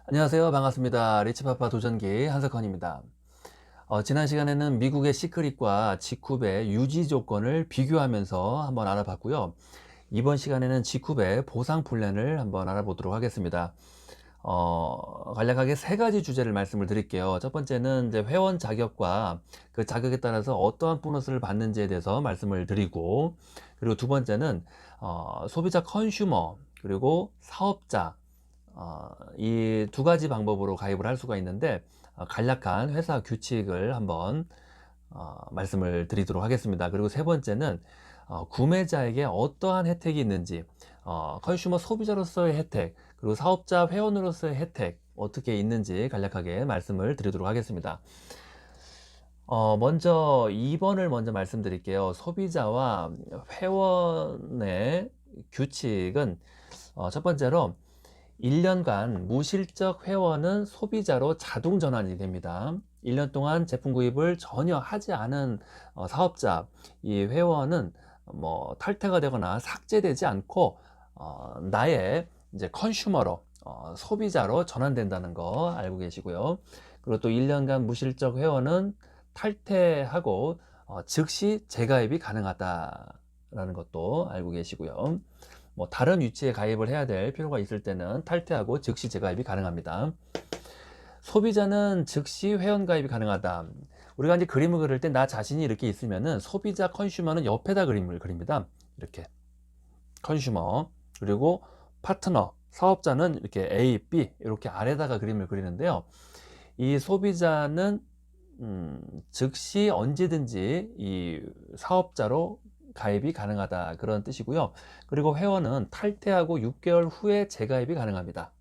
안녕하세요. 반갑습니다. 리치파파 도전기 한석헌입니다. 지난 시간에는 미국의 시크릿과 지쿱의 유지 조건을 비교하면서 한번 알아봤고요. 이번 시간에는 지쿱의 보상 플랜을 한번 알아보도록 하겠습니다. 간략하게 세 가지 주제를 말씀을 드릴게요. 첫 번째는 이제 회원 자격과 그 자격에 따라서 어떠한 보너스를 받는지에 대해서 말씀을 드리고, 그리고 두 번째는 소비자 컨슈머 그리고 사업자, 이 두 가지 방법으로 가입을 할 수가 있는데, 간략한 회사 규칙을 한번 말씀을 드리도록 하겠습니다. 그리고 세 번째는 구매자에게 어떠한 혜택이 있는지, 컨슈머 소비자로서의 혜택, 그리고 사업자 회원으로서의 혜택 어떻게 있는지 간략하게 말씀을 드리도록 하겠습니다. 먼저 2번을 먼저 말씀드릴게요. 소비자와 회원의 규칙은, 첫 번째로 1년간 무실적 회원은 소비자로 자동 전환이 됩니다. 1년 동안 제품 구입을 전혀 하지 않은 사업자, 이 회원은 뭐 탈퇴가 되거나 삭제되지 않고 나의 이제 컨슈머로, 소비자로 전환된다는 거 알고 계시고요. 그리고 또 1년간 무실적 회원은 탈퇴하고 즉시 재가입이 가능하다라는 것도 알고 계시고요. 뭐 다른 위치에 가입을 해야 될 필요가 있을 때는 탈퇴하고 즉시 재가입이 가능합니다. 소비자는 즉시 회원 가입이 가능하다. 우리가 이제 그림을 그릴 때 나 자신이 이렇게 있으면은 소비자 컨슈머는 옆에다 그림을 그립니다. 이렇게 컨슈머, 그리고 파트너 사업자는 이렇게 A, B 이렇게 아래다가 그림을 그리는데요. 이 소비자는 즉시 언제든지 이 사업자로 가입이 가능하다, 그런 뜻이고요. 그리고 회원은 탈퇴하고 6개월 후에 재가입이 가능합니다.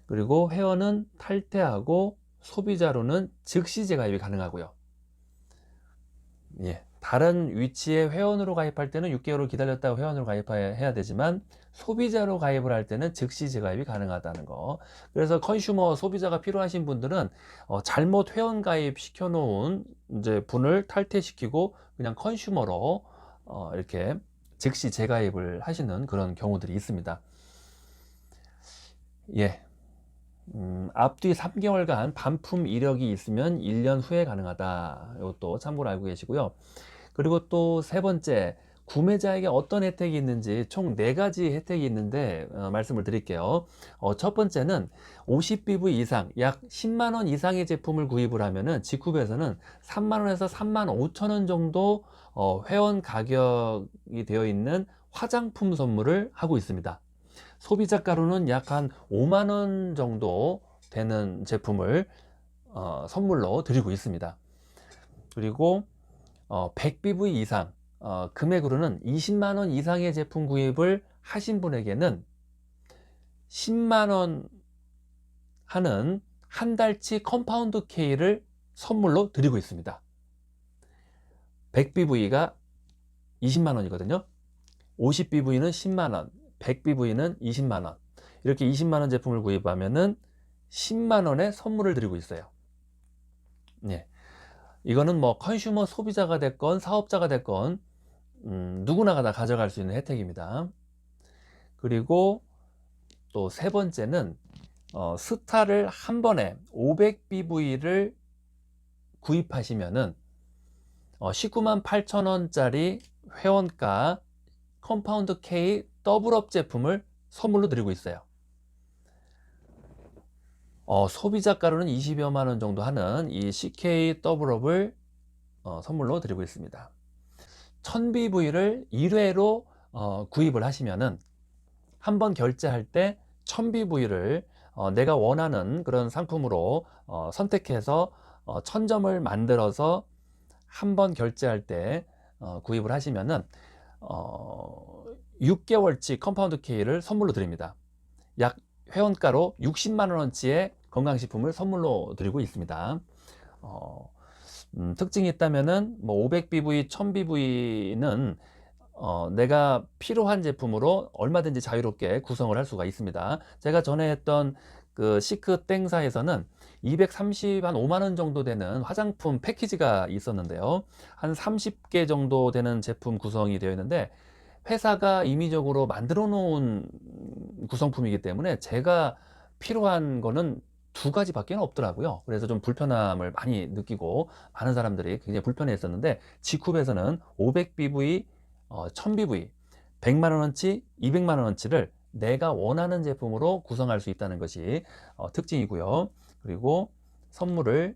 그리고 회원은 탈퇴하고 소비자로는 즉시 재가입이 가능하고요. 예, 다른 위치에 회원으로 가입할 때는 6개월을 기다렸다가 회원으로 가입해야 되지만 소비자로 가입을 할 때는 즉시 재가입이 가능하다는 거. 그래서 컨슈머 소비자가 필요하신 분들은 잘못 회원 가입 시켜 놓은 이제 분을 탈퇴시키고 그냥 컨슈머로 이렇게 즉시 재가입을 하시는 그런 경우들이 있습니다. 예. 앞뒤 3개월간 반품 이력이 있으면 1년 후에 가능하다. 이것도 참고로 알고 계시고요. 그리고 또 세 번째, 구매자에게 어떤 혜택이 있는지 총 4가지 혜택이 있는데 말씀을 드릴게요. 첫 번째는 50BV 이상, 약 10만원 이상의 제품을 구입을 하면은 지쿱에서는 3만원에서 3만 5천원 정도 회원 가격이 되어 있는 화장품 선물을 하고 있습니다. 소비자가로는 약 한 5만원 정도 되는 제품을 선물로 드리고 있습니다. 그리고 100BV 이상 금액으로는 20만원 이상의 제품 구입을 하신 분에게는 10만원 하는 한 달치 컴파운드 K를 선물로 드리고 있습니다. 100BV가 20만원이거든요. 50BV는 10만원, 100BV는 20만원. 이렇게 20만원 제품을 구입하면은 10만원의 선물을 드리고 있어요. 네. 이거는 뭐 컨슈머 소비자가 됐건 사업자가 됐건 누구나가 다 가져갈 수 있는 혜택입니다. 그리고 또 세 번째는 스타를 한 번에 500BV를 구입하시면은 19만 8천원짜리 회원가 컴파운드 K 더블업 제품을 선물로 드리고 있어요. 소비자가로는 20여만 원 정도 하는 이 CK 더블업을 선물로 드리고 있습니다. 1000BV를 1회로 구입을 하시면은 한 번 결제할 때 1000BV를 내가 원하는 그런 상품으로 선택해서 1000점을 만들어서 한 번 결제할 때 구입을 하시면은 6개월치 컴파운드 K를 선물로 드립니다. 약 회원가로 60만 원어치의 건강식품을 선물로 드리고 있습니다. 특징이 있다면은 뭐 500BV, 1000BV는 내가 필요한 제품으로 얼마든지 자유롭게 구성을 할 수가 있습니다. 제가 전에 했던 그 시크 땡사에서는 5만 원 정도 되는 화장품 패키지가 있었는데요. 한 30개 정도 되는 제품 구성이 되어 있는데 회사가 임의적으로 만들어 놓은 구성품이기 때문에 제가 필요한 거는 두 가지밖에 없더라고요. 그래서 좀 불편함을 많이 느끼고 많은 사람들이 굉장히 불편해 했었는데, 지쿱에서는 500bv, 1000bv, 100만 원어치, 200만 원어치를 내가 원하는 제품으로 구성할 수 있다는 것이 특징이고요. 그리고 선물을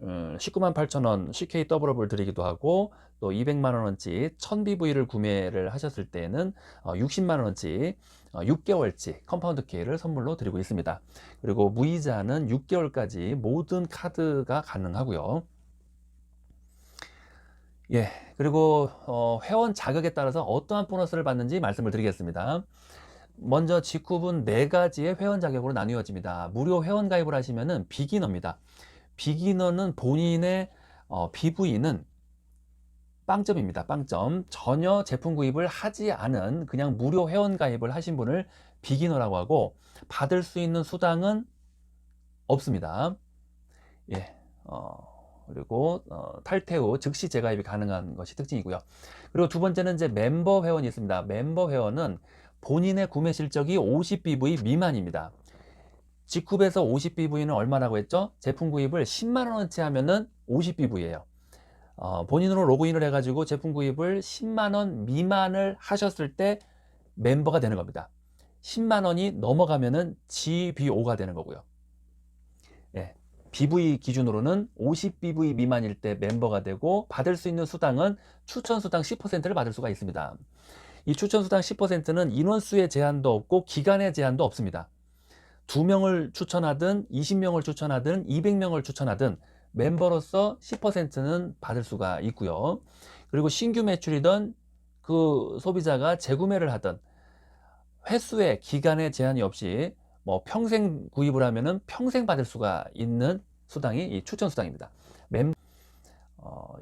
19만 8천 원 CK 더블업을 드리기도 하고, 또 200만 원어치 1000bv를 구매를 하셨을 때는 60만 원어치 6개월치 컴파운드 K를 선물로 드리고 있습니다. 그리고 무이자는 6개월까지 모든 카드가 가능하고요. 예, 그리고 회원 자격에 따라서 어떠한 보너스를 받는지 말씀을 드리겠습니다. 먼저 지쿱은 4가지의 회원 자격으로 나뉘어집니다. 무료 회원 가입을 하시면은 비기너입니다. 비기너는 본인의 BV는 빵점입니다. 빵점. 전혀 제품 구입을 하지 않은 그냥 무료 회원 가입을 하신 분을 비기너라고 하고, 받을 수 있는 수당은 없습니다. 예. 그리고 탈퇴 후 즉시 재가입이 가능한 것이 특징이고요. 그리고 두 번째는 이제 멤버 회원이 있습니다. 멤버 회원은 본인의 구매 실적이 50bv 미만입니다. 지쿱에서 50bv는 얼마라고 했죠? 제품 구입을 10만 원어치 하면은 50bv예요. 본인으로 로그인을 해가지고 제품 구입을 10만 원 미만을 하셨을 때 멤버가 되는 겁니다. 10만 원이 넘어가면은 GBO가 되는 거고요. 예, BV 기준으로는 50bv 미만일 때 멤버가 되고, 받을 수 있는 수당은 추천 수당 10%를 받을 수가 있습니다. 이 추천 수당 10%는 인원수의 제한도 없고 기간의 제한도 없습니다. 2명을 추천하든 20명을 추천하든 200명을 추천하든 멤버로서 10%는 받을 수가 있고요. 그리고 신규 매출이든 그 소비자가 재구매를 하든 횟수의 기간의 제한이 없이 뭐 평생 구입을 하면은 평생 받을 수가 있는 수당이 이 추천 수당입니다.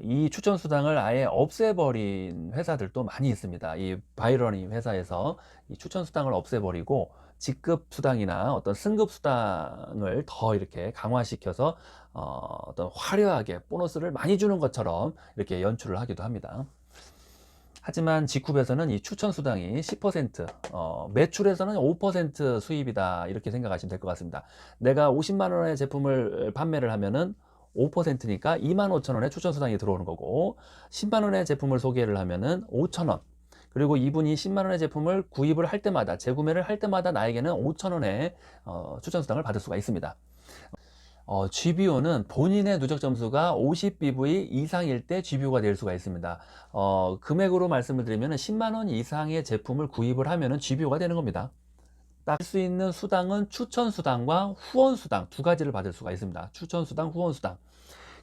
이 추천 수당을 아예 없애버린 회사들도 많이 있습니다. 이 바이러니 회사에서 이 추천 수당을 없애버리고 직급 수당이나 어떤 승급 수당을 더 이렇게 강화시켜서 어떤 화려하게 보너스를 많이 주는 것처럼 이렇게 연출을 하기도 합니다. 하지만 지쿱에서는 이 추천 수당이 10%, 매출에서는 5% 수입이다, 이렇게 생각하시면 될 것 같습니다. 내가 50만 원의 제품을 판매를 하면은 5%니까 2만 5천 원의 추천 수당이 들어오는 거고, 10만 원의 제품을 소개를 하면은 5천 원. 그리고 이분이 10만 원의 제품을 구입을 할 때마다, 재구매를 할 때마다 나에게는 5천 원의 추천 수당을 받을 수가 있습니다. GBO는 본인의 누적 점수가 50bv 이상일 때 GBO가 될 수가 있습니다. 금액으로 말씀을 드리면 10만 원 이상의 제품을 구입을 하면 GBO가 되는 겁니다. 딱 수 있는 수당은 추천 수당과 후원 수당 두 가지를 받을 수가 있습니다. 추천 수당, 후원 수당.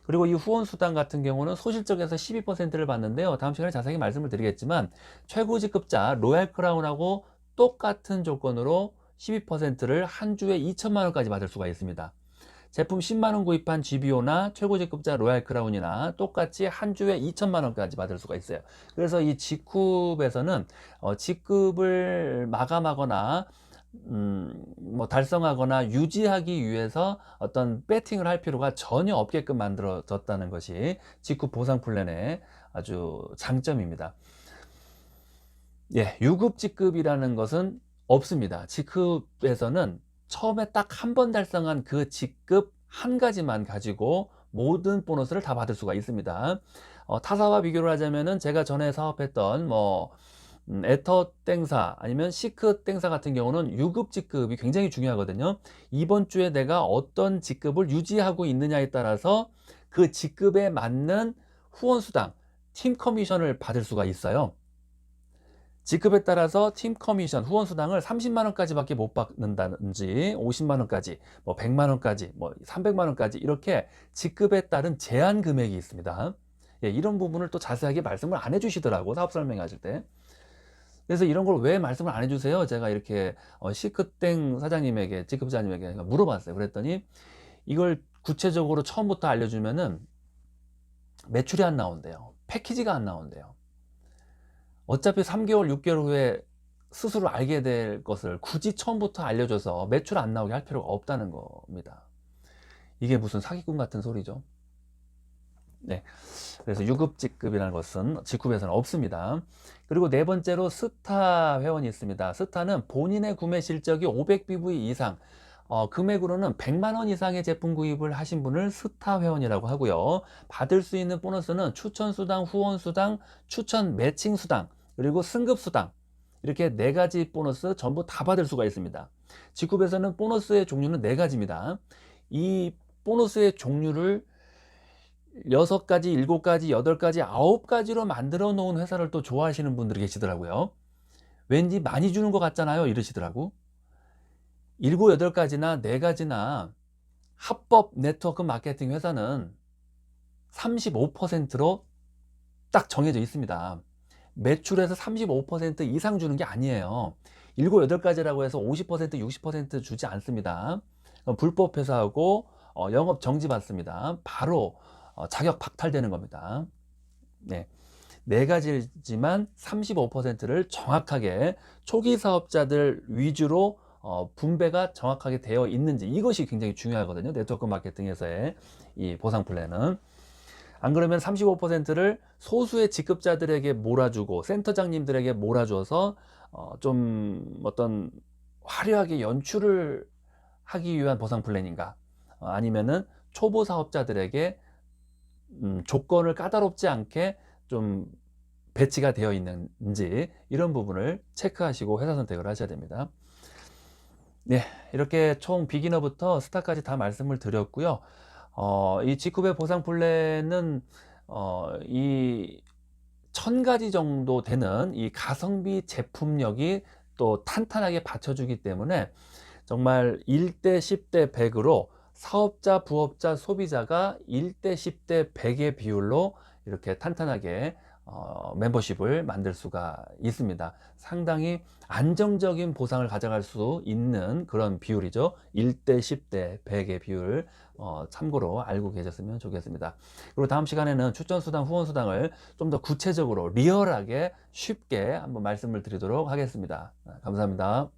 그리고 이 후원 수당 같은 경우는 소실적에서 12%를 받는데요. 다음 시간에 자세히 말씀을 드리겠지만, 최고 직급자 로얄 크라운하고 똑같은 조건으로 12%를 한 주에 2천만 원까지 받을 수가 있습니다. 제품 10만 원 구입한 GBO나 최고 직급자 로얄 크라운이나 똑같이 한 주에 2천만 원까지 받을 수가 있어요. 그래서 이 지쿱에서는 직급을 마감하거나 뭐 달성하거나 유지하기 위해서 어떤 배팅을 할 필요가 전혀 없게끔 만들어졌다는 것이 지쿱 보상 플랜의 아주 장점입니다. 예, 유급 직급이라는 것은 없습니다. 지쿱에서는 처음에 딱 한 번 달성한 그 직급 한 가지만 가지고 모든 보너스를 다 받을 수가 있습니다. 타사와 비교를 하자면은 제가 전에 사업했던 뭐 에터 땡사 아니면 시크 땡사 같은 경우는 유급 직급이 굉장히 중요하거든요. 이번 주에 내가 어떤 직급을 유지하고 있느냐에 따라서 그 직급에 맞는 후원 수당, 팀 커미션을 받을 수가 있어요. 직급에 따라서 팀 커미션, 후원 수당을 30만 원까지밖에 못 받는다든지 50만 원까지, 뭐 100만 원까지, 뭐 300만 원까지 이렇게 직급에 따른 제한 금액이 있습니다. 예, 이런 부분을 또 자세하게 말씀을 안 해주시더라고, 사업 설명하실 때. 그래서 이런 걸 왜 말씀을 안 해주세요? 제가 이렇게 시크땡 사장님에게, 직급자님에게 물어봤어요. 그랬더니 이걸 구체적으로 처음부터 알려주면은 매출이 안 나온대요. 패키지가 안 나온대요. 어차피 3개월, 6개월 후에 스스로 알게 될 것을 굳이 처음부터 알려줘서 매출 안 나오게 할 필요가 없다는 겁니다. 이게 무슨 사기꾼 같은 소리죠. 네. 그래서 유급직급이라는 것은 지쿱에서는 없습니다. 그리고 네 번째로 스타 회원이 있습니다. 스타는 본인의 구매 실적이 500bv 이상, 금액으로는 100만 원 이상의 제품 구입을 하신 분을 스타 회원이라고 하고요. 받을 수 있는 보너스는 추천 수당, 후원 수당, 추천 매칭 수당, 그리고 승급 수당, 이렇게 4가지 보너스 전부 다 받을 수가 있습니다. G룹에서는 보너스의 종류는 4가지입니다. 이 보너스의 종류를 6가지, 7가지, 8가지, 9가지로 만들어 놓은 회사를 또 좋아하시는 분들이 계시더라고요. 왠지 많이 주는 것 같잖아요, 이러시더라고. 7, 8가지나 4가지나 합법 네트워크 마케팅 회사는 35%로 딱 정해져 있습니다. 매출에서 35% 이상 주는 게 아니에요. 7, 8가지라고 해서 50%, 60% 주지 않습니다. 불법 회사하고 영업 정지 받습니다. 바로 자격 박탈되는 겁니다. 네. 4가지지만 35%를 정확하게 초기 사업자들 위주로 분배가 정확하게 되어 있는지, 이것이 굉장히 중요하거든요. 네트워크 마케팅에서의 이 보상 플랜은. 안 그러면 35%를 소수의 직급자들에게 몰아주고 센터장님들에게 몰아줘서 좀 어떤 화려하게 연출을 하기 위한 보상 플랜인가, 아니면은 초보 사업자들에게 조건을 까다롭지 않게 좀 배치가 되어 있는지, 이런 부분을 체크하시고 회사 선택을 하셔야 됩니다. 네, 이렇게 총 비기너부터 스타까지 다 말씀을 드렸고요. 이 G룹의 보상 플랜은 이 1000가지 정도 되는 이 가성비 제품력이 또 탄탄하게 받쳐주기 때문에 정말 1대 10대 100으로 사업자, 부업자, 소비자가 1대 10대 100의 비율로 이렇게 탄탄하게 멤버십을 만들 수가 있습니다. 상당히 안정적인 보상을 가져갈 수 있는 그런 비율이죠. 1대 10대 100의 비율 참고로 알고 계셨으면 좋겠습니다. 그리고 다음 시간에는 추천수당, 후원수당을 좀 더 구체적으로 리얼하게 쉽게 한번 말씀을 드리도록 하겠습니다. 감사합니다.